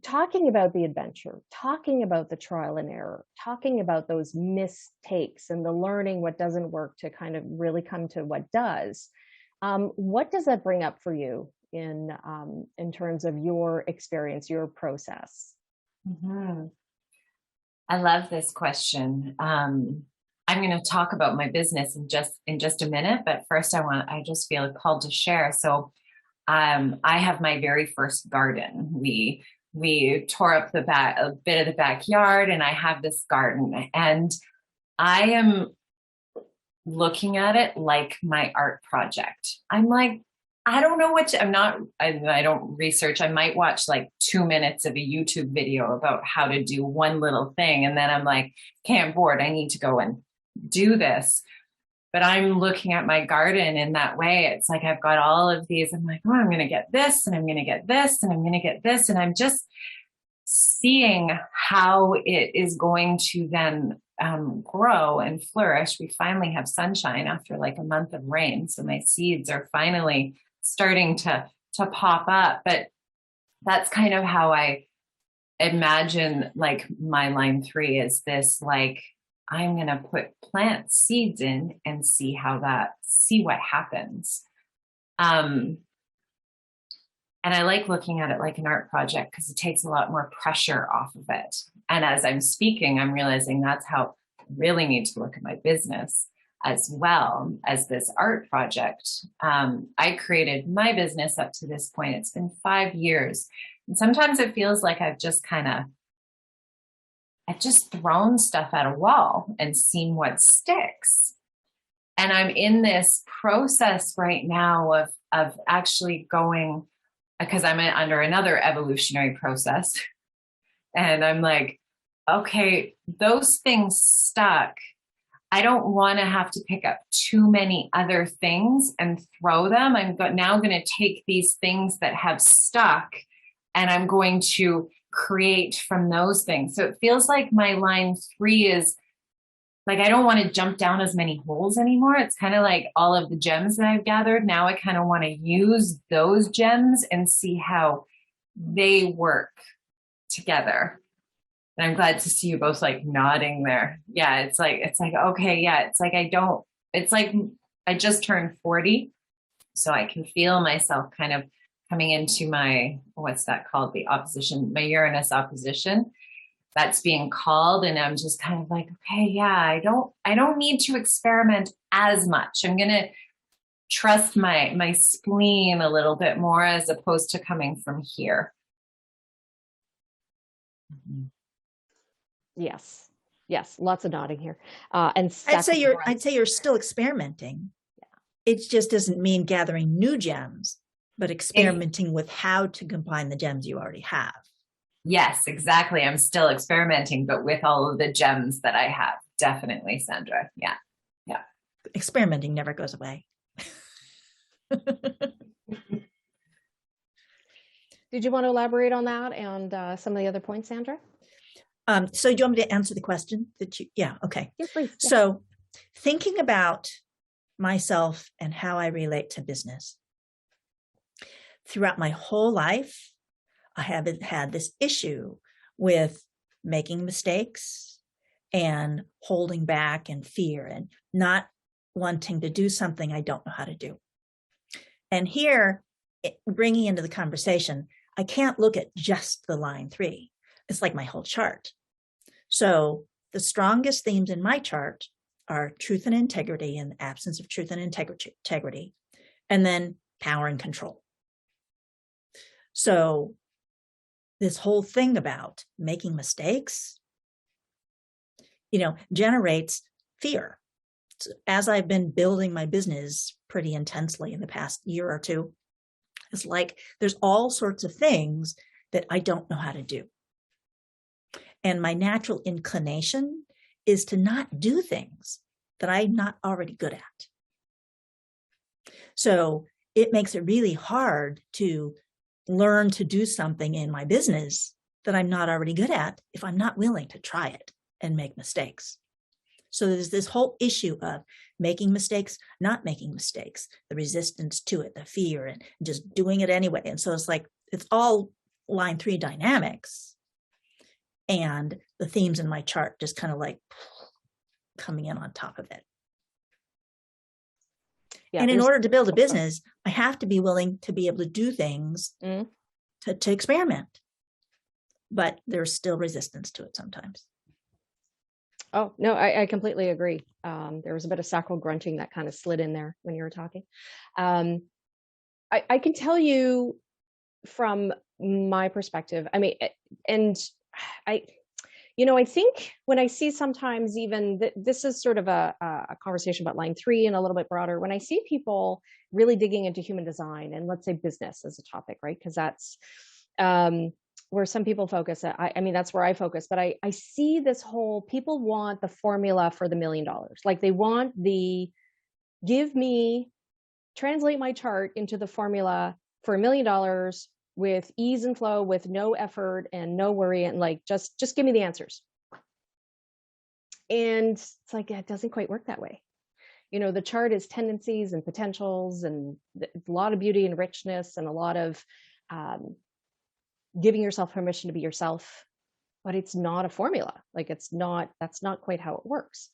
talking about the adventure, talking about the trial and error, talking about those mistakes and the learning what doesn't work to kind of really come to what does. What does that bring up for you in terms of your experience, your process? Mm-hmm. I love this question. I'm going to talk about my business in just a minute, but first I just feel called to share. So I have my very first garden. We tore up a bit of the backyard, and I have this garden, and I am looking at it like my art project. I'm like, I don't know I don't research. I might watch like 2 minutes of a YouTube video about how to do one little thing. And then I'm like, okay, I'm bored. I need to go and do this. But I'm looking at my garden in that way. It's like, I've got all of these. I'm like, oh, I'm going to get this, and I'm going to get this, and I'm going to get this. And I'm just seeing how it is going to then grow and flourish. We finally have sunshine after like a month of rain. So my seeds are finally starting to pop up. But that's kind of how I imagine like my line 3 is this, like, I'm going to plant seeds in and see what happens. And I like looking at it like an art project because it takes a lot more pressure off of it. And as I'm speaking, I'm realizing that's how I really need to look at my business as well as this art project. I created my business up to this point. It's been 5 years. And sometimes it feels like I've just thrown stuff at a wall and seen what sticks. And I'm in this process right now of actually going, because I'm under another evolutionary process. And I'm like, okay, those things stuck. I don't want to have to pick up too many other things and throw them. I'm now going to take these things that have stuck, and I'm going to create from those things. So it feels like my line 3 is like, I don't want to jump down as many holes anymore. It's kind of like all of the gems that I've gathered. Now I kind of want to use those gems and see how they work together. And I'm glad to see you both like nodding there. Yeah, it's like, okay, yeah, it's like I just turned 40. So I can feel myself kind of coming into my, what's that called? The opposition, my Uranus opposition. That's being called. And I'm just kind of like, okay, yeah, I don't need to experiment as much. I'm going to trust my spleen a little bit more as opposed to coming from here. Mm-hmm. Yes. Lots of nodding here. And I'd say you're still experimenting. Yeah. It just doesn't mean gathering new gems, but experimenting with how to combine the gems you already have. Yes, exactly. I'm still experimenting, but with all of the gems that I have. Definitely, Sandra. Yeah. Experimenting never goes away. Did you want to elaborate on that and some of the other points, Sandra? So do you want me to answer the question yeah, okay. Yes, please. Yeah. So thinking about myself and how I relate to business. Throughout my whole life, I haven't had this issue with making mistakes and holding back and fear and not wanting to do something I don't know how to do. And here, bringing into the conversation, I can't look at just the line 3. It's like my whole chart. So the strongest themes in my chart are truth and integrity and the absence of truth and integrity, and then power and control. So this whole thing about making mistakes, generates fear. So as I've been building my business pretty intensely in the past year or two, it's like there's all sorts of things that I don't know how to do. And my natural inclination is to not do things that I'm not already good at. So it makes it really hard to learn to do something in my business that I'm not already good at if I'm not willing to try it and make mistakes. So there's this whole issue of making mistakes, not making mistakes, the resistance to it, the fear, and just doing it anyway. And so it's like, it's all line 3 dynamics, and the themes in my chart just kind of like coming in on top of it. Yeah, and in order to build a business, I have to be willing to be able to do things to experiment. But there's still resistance to it sometimes. Oh, no, I completely agree. There was a bit of sacral grunting that kind of slid in there when you were talking. I can tell you from my perspective, I mean, and I think when I see sometimes even this is sort of a conversation about line 3 and a little bit broader, when I see people really digging into human design and let's say business as a topic, right? Because that's where some people focus. I mean, that's where I focus, but I see this whole, people want the formula for the $1 million. Like they want translate my chart into the formula for $1 million with ease and flow, with no effort and no worry, and like just give me the answers. And it's like, it doesn't quite work that way. The chart is tendencies and potentials and a lot of beauty and richness and a lot of giving yourself permission to be yourself, but it's not a formula. Like that's not quite how it works.